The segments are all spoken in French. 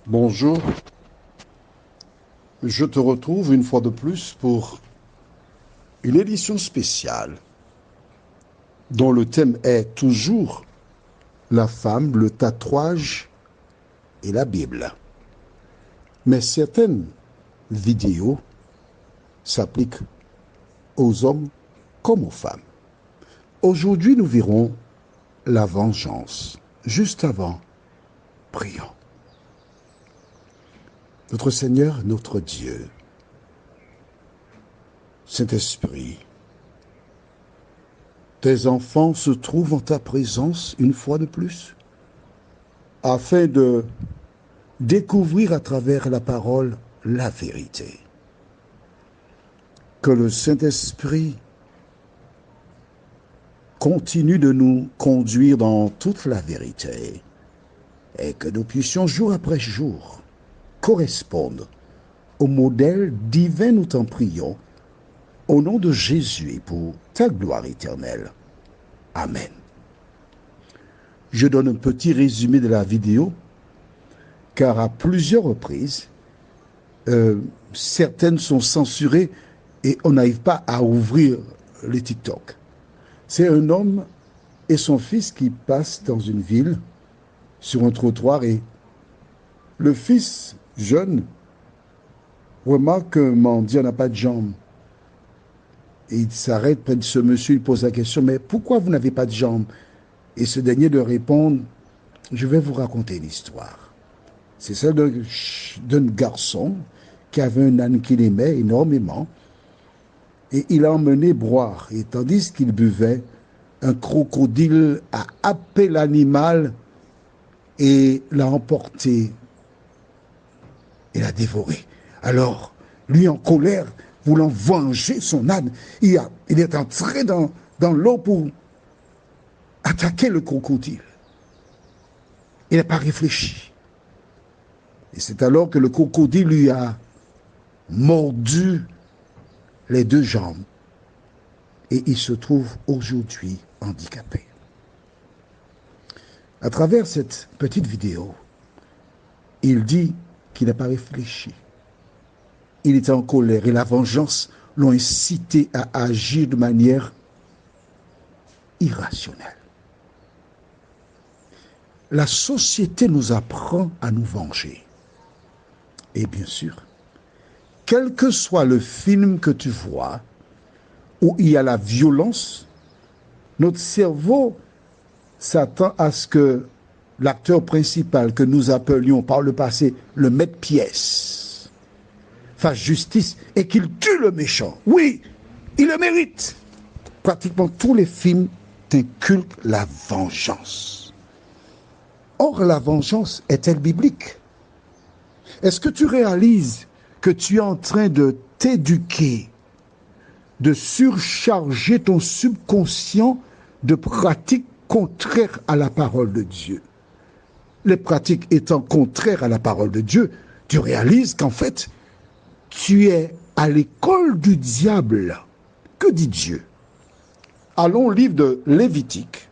Bonjour, je te retrouve une fois de plus pour une édition spéciale dont le thème est toujours la femme, le tatouage et la Bible. Mais certaines vidéos s'appliquent aux hommes comme aux femmes. Aujourd'hui, nous verrons la vengeance. Juste avant, prions. Notre Seigneur, notre Dieu, Saint-Esprit, tes enfants se trouvent en ta présence une fois de plus, afin de découvrir à travers la parole la vérité. Que le Saint-Esprit continue de nous conduire dans toute la vérité et que nous puissions jour après jour correspondre au modèle divin, nous t'en prions, au nom de Jésus et pour ta gloire éternelle. Amen. Je donne un petit résumé de la vidéo, car à plusieurs reprises, certaines sont censurées et on n'arrive pas à ouvrir les TikTok. C'est un homme et son fils qui passent dans une ville sur un trottoir et le fils jeune remarque qu'un mendiant n'a pas de jambes. Et il s'arrête près de ce monsieur, il pose la question, mais pourquoi vous n'avez pas de jambes? Et ce dernier lui répond, je vais vous raconter l'histoire. C'est celle d'un garçon qui avait un âne qu'il aimait énormément et il a emmené boire. Et tandis qu'il buvait, un crocodile a happé l'animal et l'a emporté et l'a dévoré. Alors, lui en colère, voulant venger son âne, il est entré dans l'eau pour attaquer le crocodile. Il n'a pas réfléchi. Et c'est alors que le crocodile lui a mordu les deux jambes. Et il se trouve aujourd'hui handicapé. À travers cette petite vidéo, il dit qu'il n'a pas réfléchi. Il était en colère et la vengeance l'ont incité à agir de manière irrationnelle. La société nous apprend à nous venger. Et bien sûr, quel que soit le film que tu vois, où il y a la violence, notre cerveau s'attend à ce que l'acteur principal que nous appelions par le passé le maître-pièce fasse justice et qu'il tue le méchant. Oui, il le mérite. Pratiquement tous les films inculquent la vengeance. Or, la vengeance est-elle biblique? Est-ce que tu réalises que tu es en train de t'éduquer, de surcharger ton subconscient de pratiques contraires à la parole de Dieu? Les pratiques étant contraires à la parole de Dieu, tu réalises qu'en fait, tu es à l'école du diable. Que dit Dieu? Allons au livre de Lévitique.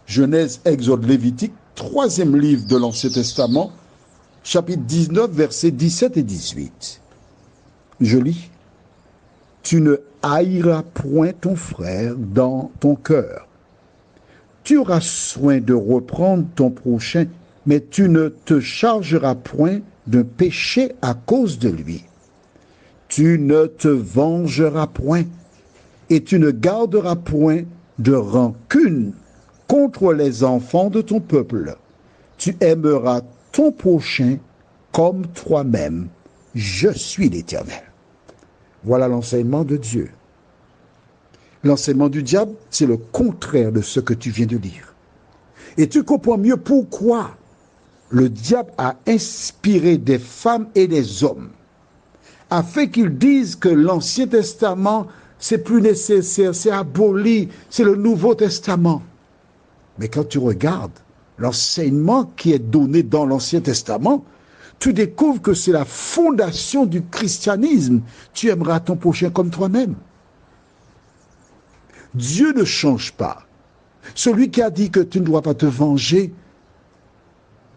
Genèse, Exode, Lévitique, troisième livre de l'Ancien Testament, chapitre 19, versets 17 et 18. Je lis. Tu ne haïras point ton frère dans ton cœur. Tu auras soin de reprendre ton prochain, mais tu ne te chargeras point d'un péché à cause de lui. Tu ne te vengeras point, et tu ne garderas point de rancune contre les enfants de ton peuple. Tu aimeras ton prochain comme toi-même. Je suis l'Éternel. Voilà l'enseignement de Dieu. L'enseignement du diable, c'est le contraire de ce que tu viens de lire. Et tu comprends mieux pourquoi le diable a inspiré des femmes et des hommes afin qu'ils disent que l'Ancien Testament, c'est plus nécessaire, c'est aboli, c'est le Nouveau Testament. Mais quand tu regardes l'enseignement qui est donné dans l'Ancien Testament, tu découvres que c'est la fondation du christianisme. Tu aimeras ton prochain comme toi-même. Dieu ne change pas. Celui qui a dit que tu ne dois pas te venger,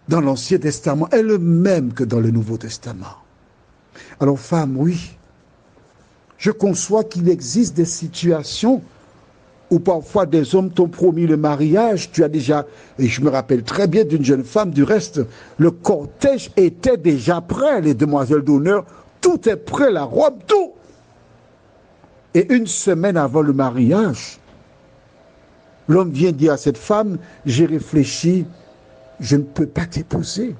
dans l'Ancien Testament est le même que dans le Nouveau Testament. Alors, femme, oui, je conçois qu'il existe des situations où parfois des hommes t'ont promis le mariage, tu as déjà, et je me rappelle très bien d'une jeune femme, du reste, le cortège était déjà prêt, les demoiselles d'honneur, tout est prêt, la robe, tout. Et une semaine avant le mariage, l'homme vient dire à cette femme, j'ai réfléchi, je ne peux pas t'épouser.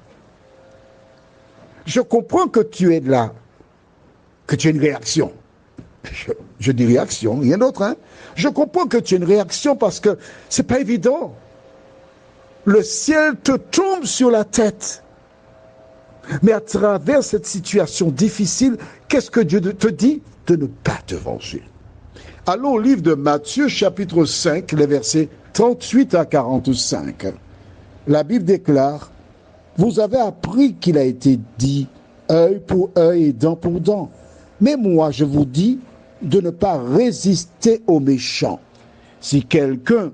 Je comprends que tu es là, que tu as une réaction. Je dis réaction, rien d'autre. Hein? Je comprends que tu as une réaction parce que c'est pas évident. Le ciel te tombe sur la tête. Mais à travers cette situation difficile, qu'est-ce que Dieu te dit? De ne pas te venger. Allons au livre de Matthieu, chapitre 5, les versets 38 à 45. La Bible déclare, « Vous avez appris qu'il a été dit, œil pour œil et dent pour dent. Mais moi, je vous dis de ne pas résister aux méchants. Si quelqu'un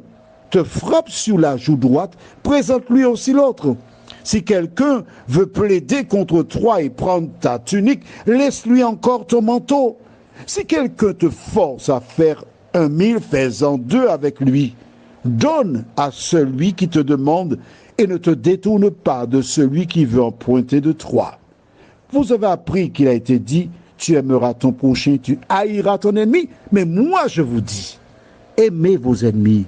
te frappe sur la joue droite, présente-lui aussi l'autre. Si quelqu'un veut plaider contre toi et prendre ta tunique, laisse-lui encore ton manteau. Si quelqu'un te force à faire 1000, fais-en 2 avec lui. Donne à celui qui te demande et ne te détourne pas de celui qui veut emprunter de toi. Vous avez appris qu'il a été dit, tu aimeras ton prochain, tu haïras ton ennemi. Mais moi, je vous dis, aimez vos ennemis,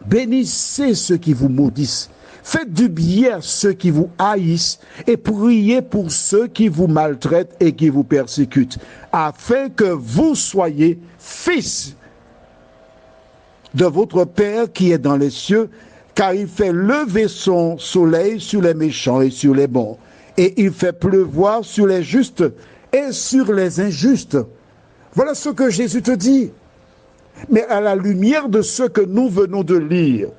bénissez ceux qui vous maudissent, faites du bien à ceux qui vous haïssent et priez pour ceux qui vous maltraitent et qui vous persécutent, afin que vous soyez fils de votre Père qui est dans les cieux, car il fait lever son soleil sur les méchants et sur les bons, et il fait pleuvoir sur les justes et sur les injustes. Voilà ce que Jésus te dit. Mais à la lumière de ce que nous venons de lire,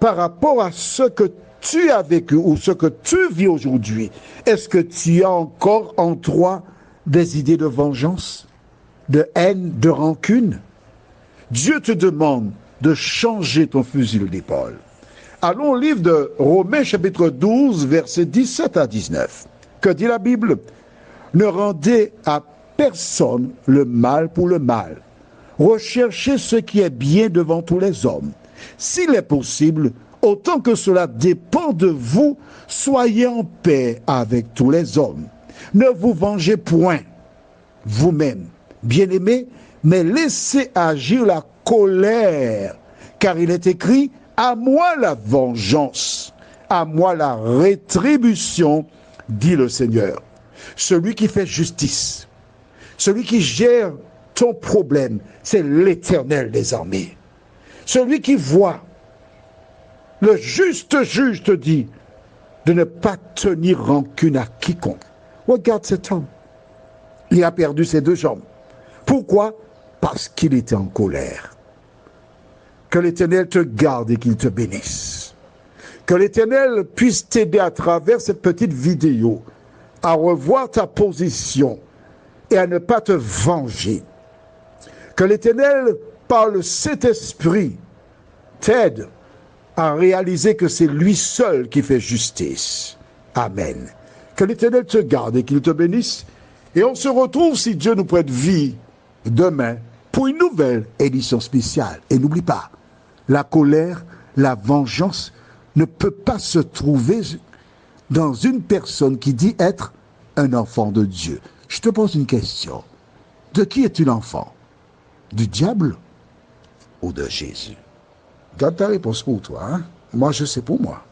par rapport à ce que tu as vécu ou ce que tu vis aujourd'hui, est-ce que tu as encore en toi des idées de vengeance, de haine, de rancune? Dieu te demande de changer ton fusil d'épaule. Allons au livre de Romains chapitre 12, versets 17 à 19. Que dit la Bible? Ne rendez à personne le mal pour le mal. Recherchez ce qui est bien devant tous les hommes. S'il est possible, autant que cela dépend de vous, soyez en paix avec tous les hommes. Ne vous vengez point vous-même, bien-aimés, mais laissez agir la colère, car il est écrit, à moi la vengeance, à moi la rétribution, dit le Seigneur. Celui qui fait justice, celui qui gère ton problème, c'est l'Éternel des armées. Celui qui voit, le juste juge te dit de ne pas tenir rancune à quiconque. Regarde cet homme, il a perdu ses 2 jambes. Pourquoi? Parce qu'il était en colère. Que l'Éternel te garde et qu'il te bénisse. Que l'Éternel puisse t'aider à travers cette petite vidéo à revoir ta position et à ne pas te venger. Que l'Éternel, par le Saint-Esprit, t'aide à réaliser que c'est lui seul qui fait justice. Amen. Que l'Éternel te garde et qu'il te bénisse. Et on se retrouve, si Dieu nous prête vie, demain, pour une nouvelle édition spéciale. Et n'oublie pas, la colère, la vengeance ne peut pas se trouver dans une personne qui dit être un enfant de Dieu. Je te pose une question. De qui es-tu l'enfant? Du diable ou de Jésus? Garde ta réponse pour toi. Hein? Moi, je sais pour moi.